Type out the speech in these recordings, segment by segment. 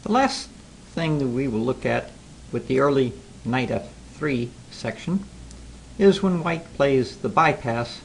The last thing that we will look at with the early knight f3 section is when white plays the bypass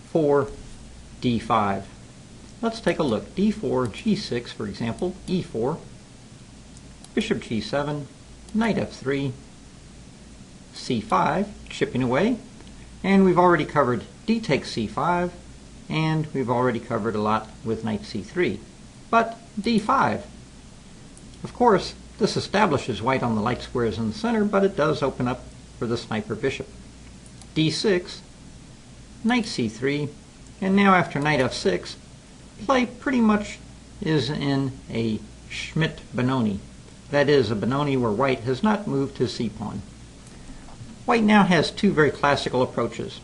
for d5. Let's take a look. d4, g6 for example, e4, bishop g7, knight f3, c5, chipping away, and we've already covered d takes c5, and we've already covered a lot with knight c3. But d5. Of course, this establishes white on the light squares in the center, but it does open up for the sniper bishop. d6, knight c3, and now after knight f6, play pretty much is in a Schmidt-Benoni. That is, a Benoni where white has not moved his c-pawn. White now has two very classical approaches.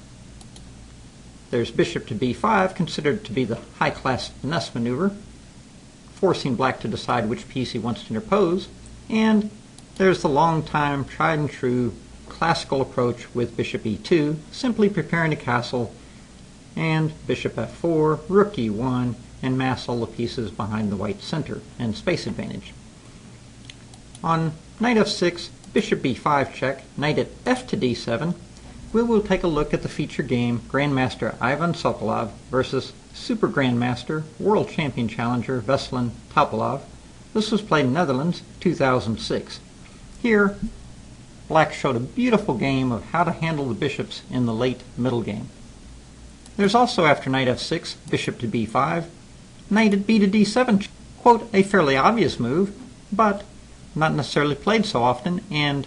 There's bishop to b5, considered to be the high-class finesse maneuver, forcing black to decide which piece he wants to interpose, and there's the long-time, tried-and-true classical approach with bishop e2, simply preparing a castle, and bishop f4, rook e1, and mass all the pieces behind the white center and space advantage. On knight f6, bishop b5 check, knight at f to d7, we will take a look at the feature game Grandmaster Ivan Sokolov versus Super Grandmaster, World Champion Challenger Veselin Topov. This was played in Netherlands, 2006. Here, black showed a beautiful game of how to handle the bishops in the late middle game. There's also, after knight f6, bishop to b5, knight at b to d7, quote, a fairly obvious move, but not necessarily played so often, and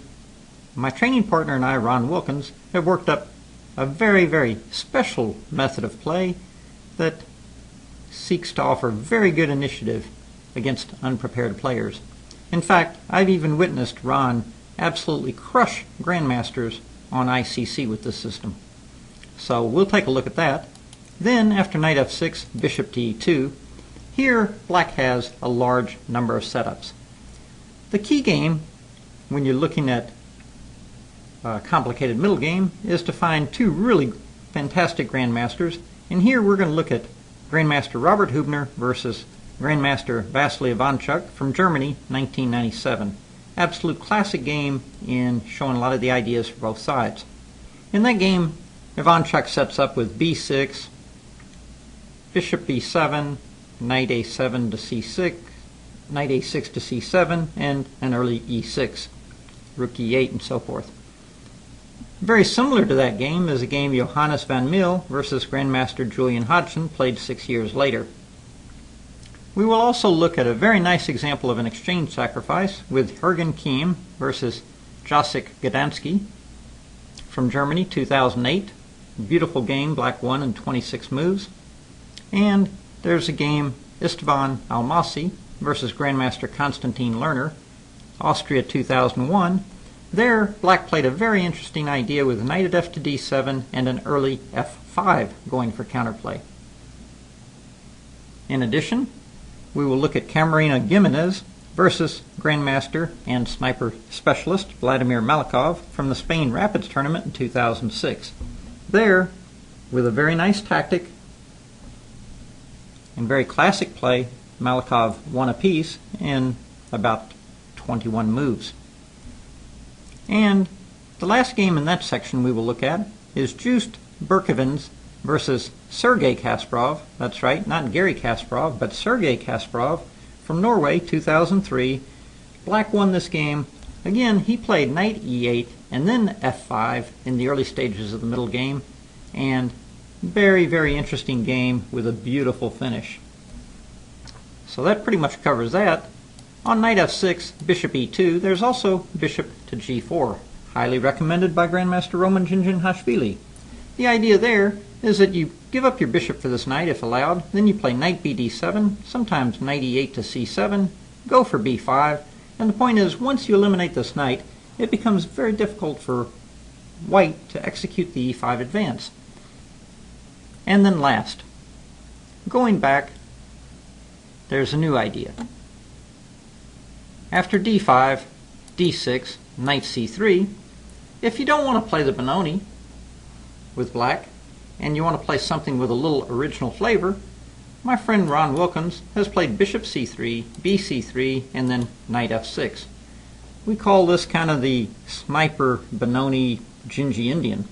my training partner and I, Ron Wilkins, have worked up a very, very special method of play that seeks to offer very good initiative against unprepared players. In fact, I've even witnessed Ron absolutely crush grandmasters on ICC with this system. So we'll take a look at that. Then, after knight f6, bishop to e2, here black has a large number of setups. The key game, when you're looking at a complicated middle game, is to find two really fantastic grandmasters. And here we're going to look at Grandmaster Robert Hübner versus Grandmaster Vasily Ivanchuk from Germany, 1997. Absolute classic game in showing a lot of the ideas for both sides. In that game, Ivanchuk sets up with b6, bishop b7, knight a7 to c6, knight a6 to c7, and an early e6, rook e8, and so forth. Very similar to that game is a game Johannes van Meel versus Grandmaster Julian Hodgson, played 6 years later. We will also look at a very nice example of an exchange sacrifice with Jürgen Kiem versus Jacek Gdański from Germany, 2008. Beautiful game, black won in 26 moves. And there's a game Istvan Almasi versus Grandmaster Konstantin Lerner, Austria, 2001. There, black played a very interesting idea with knight at f to d7 and an early f5 going for counterplay. In addition, we will look at Camarena Gimenez versus Grandmaster and sniper specialist Vladimir Malikov from the Spain Rapids tournament in 2006. There, with a very nice tactic and very classic play, Malikov won a piece in about 21 moves. And the last game in that section we will look at is Joost Berkevens versus Sergei Kasparov. That's right, not Gary Kasparov, but Sergei Kasparov from Norway, 2003. Black won this game. Again, he played knight e8 and then f5 in the early stages of the middle game, and very, very interesting game with a beautiful finish. So that pretty much covers that. On knight f6, bishop e2, there's also bishop to g4, highly recommended by Grandmaster Roman Djindjinhashvili. The idea there is that you give up your bishop for this knight if allowed, then you play knight bd7, sometimes knight e8 to c7, go for b5, and the point is, once you eliminate this knight, it becomes very difficult for white to execute the e5 advance. And then last, going back, there's a new idea. After d5, d6, knight c3, if you don't want to play the Benoni with black, and you want to play something with a little original flavor, my friend Ron Wilkins has played bishop c3, bc3, and then knight f6. We call this kind of the sniper benoni gingy Indian.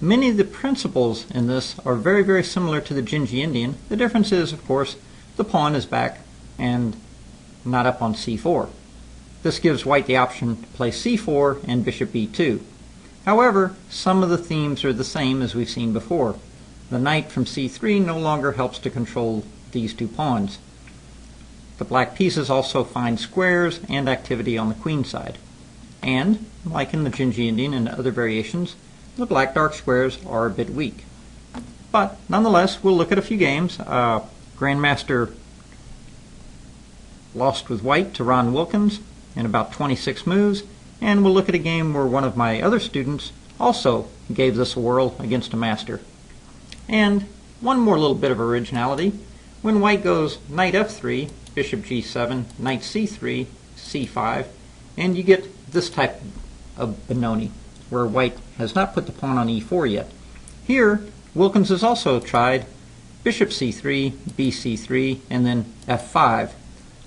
Many of the principles in this are very, very similar to the gingy Indian. The difference is, of course, the pawn is back and not up on c4. This gives white the option to play c4 and bishop e2. However, some of the themes are the same as we've seen before. The knight from c3 no longer helps to control these two pawns. The black pieces also find squares and activity on the queen side. And, like in the gingy Indian and other variations, the black dark squares are a bit weak. But nonetheless, we'll look at a few games. Grandmaster lost with white to Ron Wilkins in about 26 moves, and we'll look at a game where one of my other students also gave this a whirl against a master. And one more little bit of originality. When white goes knight f3, bishop g7, knight c3, c5, and you get this type of benoni, where white has not put the pawn on e4 yet. Here, Wilkins has also tried bishop c3, bc3, and then f5.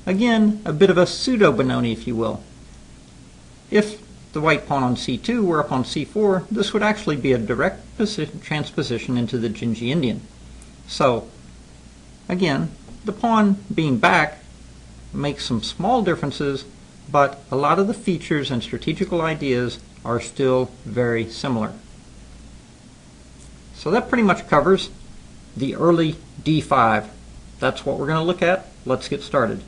Again, a bit of a pseudo-benoni, if you will. If the white pawn on c2 were up on c4, this would actually be a direct transposition into the gingy Indian. So, again, the pawn being back makes some small differences, but a lot of the features and strategical ideas are still very similar. So that pretty much covers the early d5. That's what we're going to look at. Let's get started.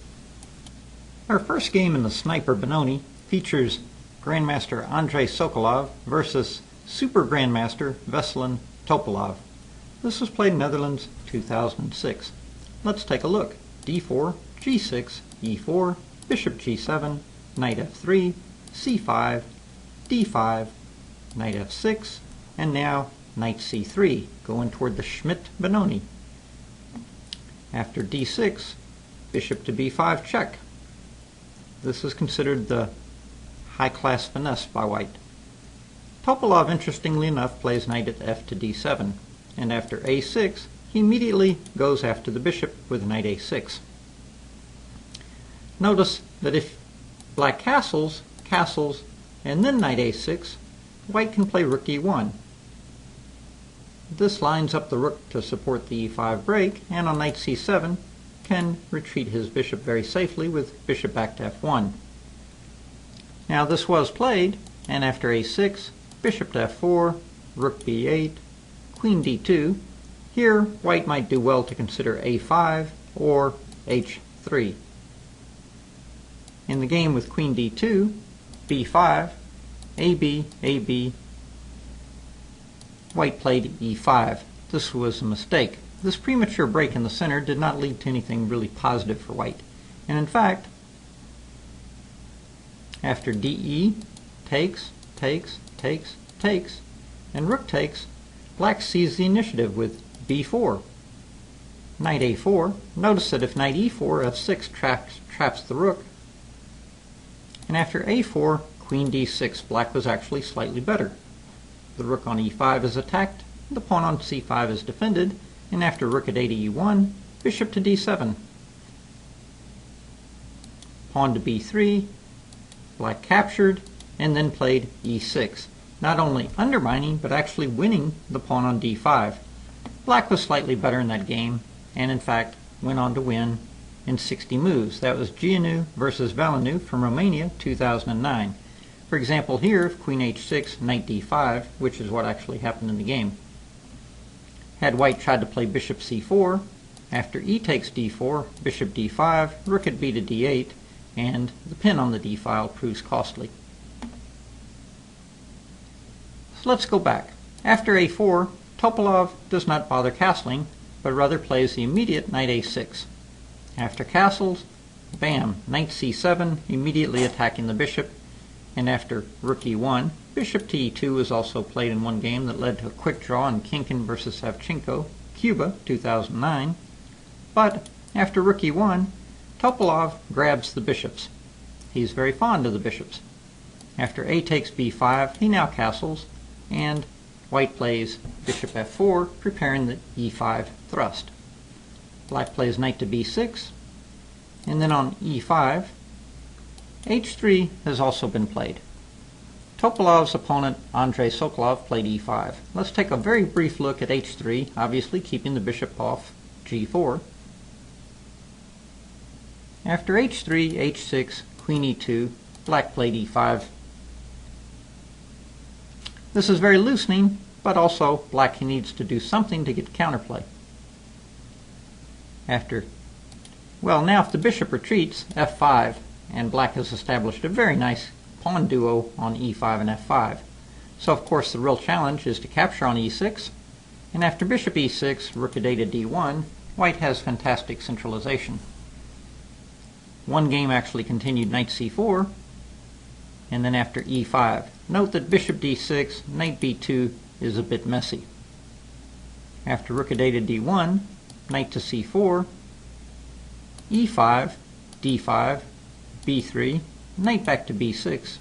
Our first game in the Sniper Benoni features Grandmaster Andrei Sokolov versus Super Grandmaster Veselin Topov. This was played in Netherlands 2006. Let's take a look. d4, g6, e4, bishop g7, knight f3, c5, d5, knight f6, and now knight c3, going toward the Schmidt Benoni. After d6, bishop to b5 check. This is considered the high-class finesse by white. Topov, interestingly enough, plays knight at f to d7, and after a6, he immediately goes after the bishop with knight a6. Notice that if black castles, and then knight a6, white can play rook e1. This lines up the rook to support the e5 break, and on knight c7 can retreat his bishop very safely with bishop back to f1. Now this was played, and after a6, bishop to f4, rook b8, queen d2. Here, white might do well to consider a5 or h3. In the game with queen d2, b5, ab, white played e5. This was a mistake. This premature break in the center did not lead to anything really positive for white. And in fact, after de, takes, and rook takes, black seized the initiative with b4. Knight a4. Notice that if knight e4, f6 traps the rook. And after a4, queen d6, black was actually slightly better. The rook on e5 is attacked, the pawn on c5 is defended, and after rook at a to e1, bishop to d7. Pawn to b3, black captured, and then played e6, not only undermining, but actually winning the pawn on d5. Black was slightly better in that game, and in fact went on to win in 60 moves. That was Gianu versus Valenu from Romania, 2009. For example, here, if queen h6, knight d5, which is what actually happened in the game. Had white tried to play bishop c4, after e takes d4, bishop d5, rook at b to d8, and the pin on the d file proves costly. So let's go back. After a4, Topov does not bother castling, but rather plays the immediate knight a6. After castles, bam, knight c7, immediately attacking the bishop, and after rook e1, bishop to e2 was also played in one game that led to a quick draw in Kinkin versus Savchenko, Cuba, 2009. But after rook e1, Topov grabs the bishops. He's very fond of the bishops. After a takes b5, he now castles, and white plays bishop f4, preparing the e5 thrust. black plays knight to b6, and then on e5, h3 has also been played. Topov's opponent, Andrei Sokolov, played e5. Let's take a very brief look at h3, obviously keeping the bishop off g4. After h3, h6, queen e2, black played e5. This is very loosening, but also black needs to do something to get counterplay. Now if the bishop retreats, f5, and black has established a very nice pawn duo on e5 and f5. So of course the real challenge is to capture on e6, and after bishop e6, rook a day to d1, white has fantastic centralization. One game actually continued knight c4, and then after e5. Note that bishop d6, knight b2 is a bit messy. After rook a day to d1, knight to c4, e5, d5, b3, knight back to b6.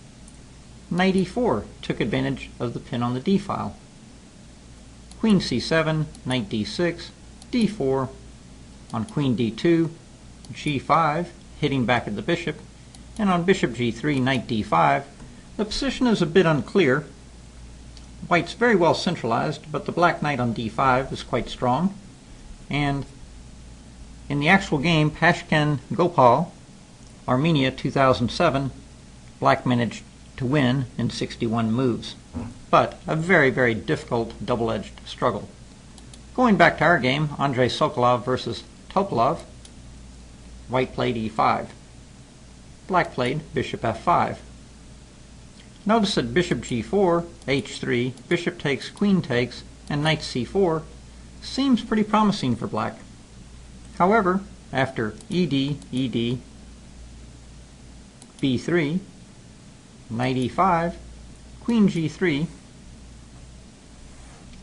Knight e4 took advantage of the pin on the d file. Queen c7, knight d6, d4, on queen d2, g5, hitting back at the bishop, and on bishop g3, knight d5. The position is a bit unclear. White's very well centralized, but the black knight on d5 is quite strong. And in the actual game, Pashkan Gopal, Armenia 2007, black managed to win in 61 moves. But a very, very difficult double-edged struggle. Going back to our game, Andrei Sokolov versus Topov, white played e5. Black played bishop f5. Notice that bishop g4, h3, bishop takes, queen takes, and knight c4 seems pretty promising for black. However, after ed, ed, b3, knight e5, queen g3,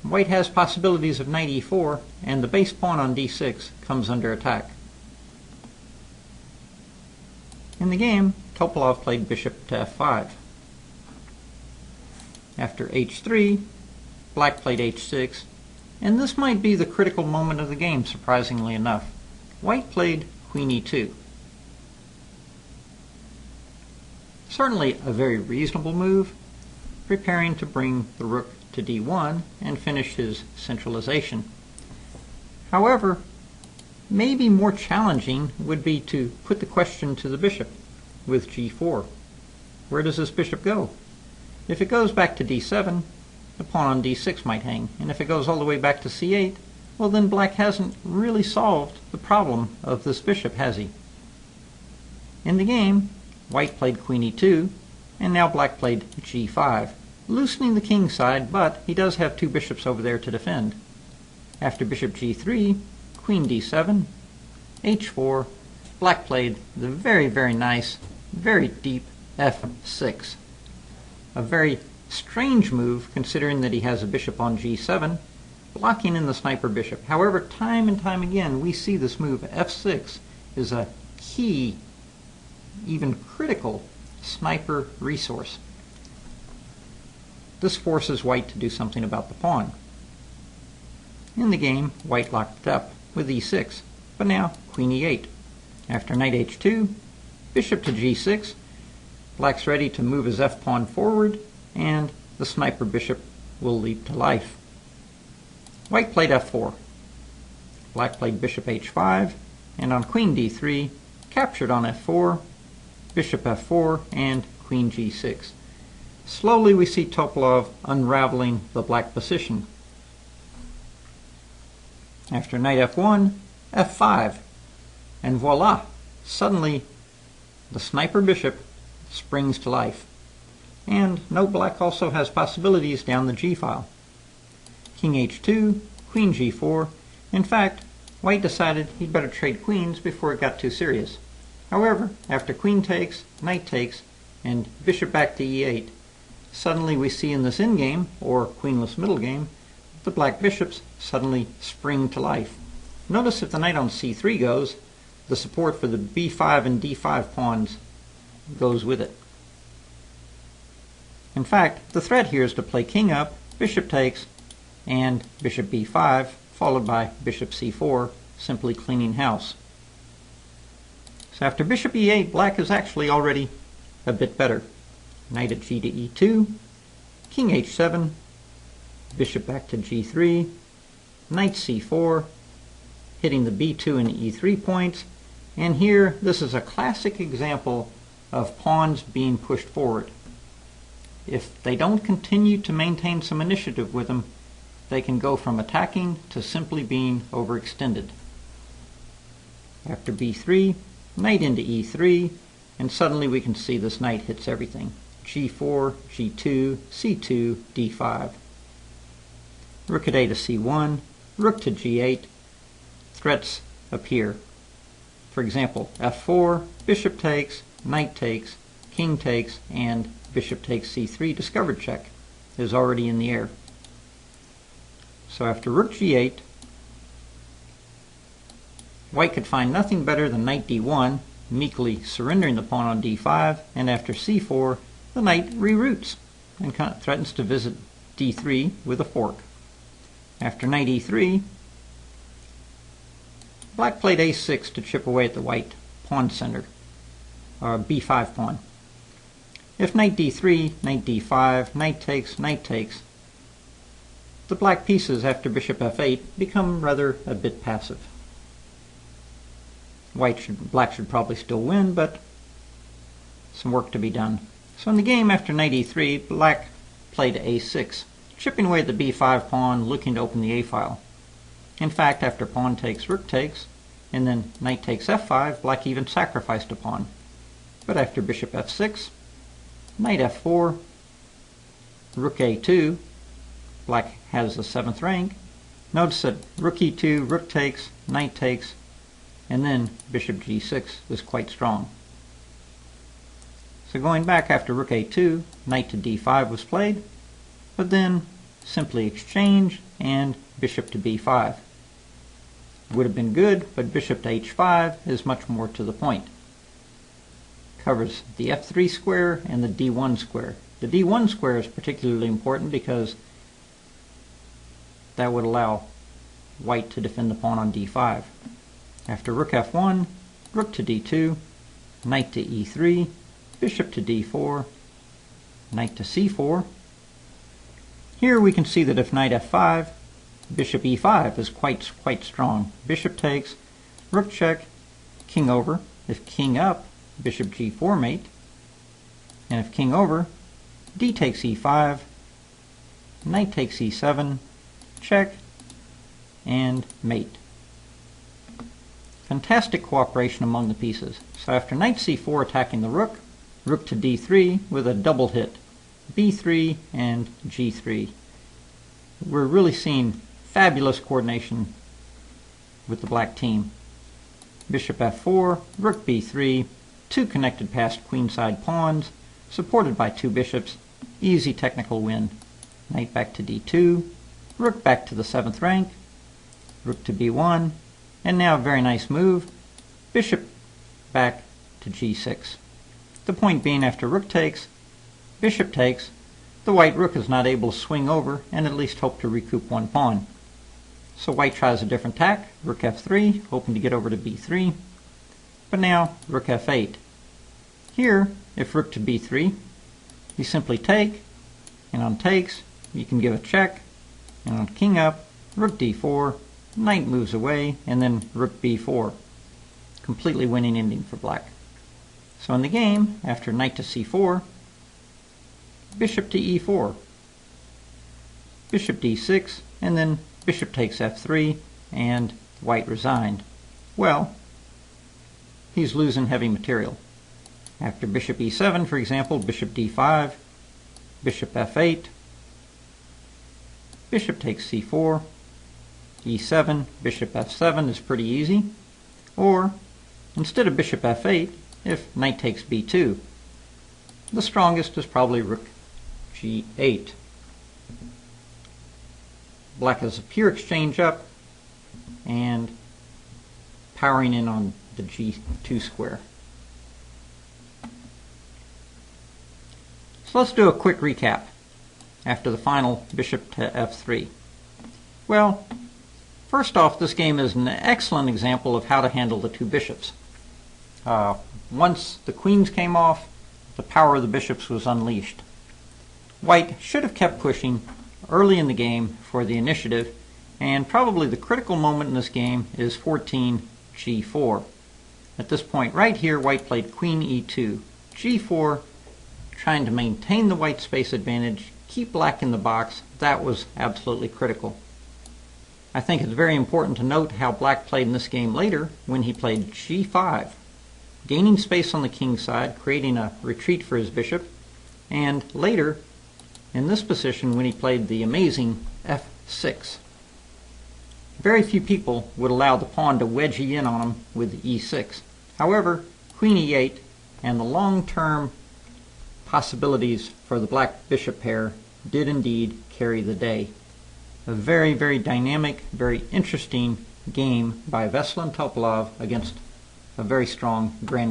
white has possibilities of knight e4, and the base pawn on d6 comes under attack. In the game, Topov played bishop to f5. After h3, black played h6, and this might be the critical moment of the game, surprisingly enough. White played queen e2. Certainly a very reasonable move, preparing to bring the rook to d1 and finish his centralization. However, maybe more challenging would be to put the question to the bishop with g4. Where does this bishop go? If it goes back to d7, the pawn on d6 might hang, and if it goes all the way back to c8, well then black hasn't really solved the problem of this bishop, has he? In the game, white played queen e2, and now black played g5, loosening the king side, but he does have two bishops over there to defend. After bishop g3, queen d7, h4, black played the very, very nice, very deep f6. A very strange move considering that he has a bishop on g7, blocking in the sniper bishop. However, time and time again we see this move f6 is a key, even critical, sniper resource. This forces white to do something about the pawn. In the game, white locked it up with e6, but now queen e8. After knight h2, bishop to g6, black's ready to move his f-pawn forward, and the sniper bishop will leap to life. White played f4. Black played bishop h5, and on queen d3, captured on f4, bishop f4, and queen g6. Slowly we see Topov unraveling the black position. After knight f1, f5, and voila! Suddenly the sniper bishop springs to life. And note black also has possibilities down the g-file. King h2, queen g4. In fact, white decided he'd better trade queens before it got too serious. However, after queen takes, knight takes, and bishop back to e8, suddenly we see in this endgame, or queenless middle game, the black bishops suddenly spring to life. Notice if the knight on c3 goes, the support for the b5 and d5 pawns goes with it. In fact, the threat here is to play king up, bishop takes, and bishop b5, followed by bishop c4, simply cleaning house. So after bishop e8, black is actually already a bit better. Knight at g to e2, king h7, bishop back to g3, knight c4, hitting the b2 and e3 points. And here, this is a classic example of pawns being pushed forward. If they don't continue to maintain some initiative with them, they can go from attacking to simply being overextended. After b3, knight into e3, and suddenly we can see this knight hits everything. g4, g2, c2, d5. Rook at a to c1, rook to g8. Threats appear. For example, f4, bishop takes, knight takes, king takes, and bishop takes c3 discovered check is already in the air. So after rook g8, white could find nothing better than knight d1, meekly surrendering the pawn on d5, and after c4, the knight reroutes and threatens to visit d3 with a fork. After knight e3, black played a6 to chip away at the white pawn center, or b5 pawn. If knight d3, knight d5, knight takes, the black pieces after bishop f8 become rather a bit passive. Black should probably still win, but some work to be done. So in the game after knight e3, black played a6, chipping away at the b5 pawn, looking to open the a file. In fact, after pawn takes, rook takes, and then knight takes f5, black even sacrificed a pawn. But after bishop f6, knight f4, rook a2, black has the 7th rank. Notice that rook e2, rook takes, knight takes, and then bishop g6 is quite strong. So going back after rook a2, knight to d5 was played, but then simply exchange and bishop to b5. Would have been good, but bishop to h5 is much more to the point. Covers the f3 square and the d1 square. The d1 square is particularly important because that would allow white to defend the pawn on d5. After rook f1, rook to d2, knight to e3, bishop to d4, knight to c4. Here we can see that if knight f5, bishop e5 is quite strong. Bishop takes, rook check, king over. If king up, bishop g4 mate. And if king over, d takes e5, knight takes e7, check, and mate. Fantastic cooperation among the pieces. So after knight c4 attacking the rook, rook to d3 with a double hit, b3 and g3. We're really seeing fabulous coordination with the black team. Bishop f4, rook b3, two connected past queenside pawns, supported by two bishops, easy technical win. Knight back to d2, rook back to the 7th rank, rook to b1, and now a very nice move, bishop back to g6. The point being after rook takes, bishop takes, the white rook is not able to swing over and at least hope to recoup one pawn. So white tries a different tack, rook f3, hoping to get over to b3, but now rook f8. Here, if rook to b3, you simply take, and on takes, you can give a check, and on king up, rook d4, knight moves away, and then rook b4. Completely winning ending for black. So in the game, after knight to c4, bishop to e4, bishop d6, and then bishop takes f3, and white resigned. Well, he's losing heavy material. After bishop e7, for example, bishop d5, bishop f8, bishop takes c4, e7, bishop f7 is pretty easy. Or, instead of bishop f8, if knight takes b2, the strongest is probably rook g8. Black has a pure exchange up and powering in on the g2 square. So let's do a quick recap after the final bishop to f3. Well, First off, this game is an excellent example of how to handle the two bishops. Once the queens came off, the power of the bishops was unleashed. White should have kept pushing early in the game for the initiative, and probably the critical moment in this game is 14 g4. At this point right here, White played queen e2, g4, trying to maintain the white space advantage, keep black in the box. That was absolutely critical. I think it's very important to note how black played in this game later when he played g5, gaining space on the king side, creating a retreat for his bishop, and later in this position when he played the amazing f6. Very few people would allow the pawn to wedge in on him with e6. However, queen e8 and the long-term possibilities for the black bishop pair did indeed carry the day. A very, very dynamic, very interesting game by Veselin Topov against a very strong grandmaster.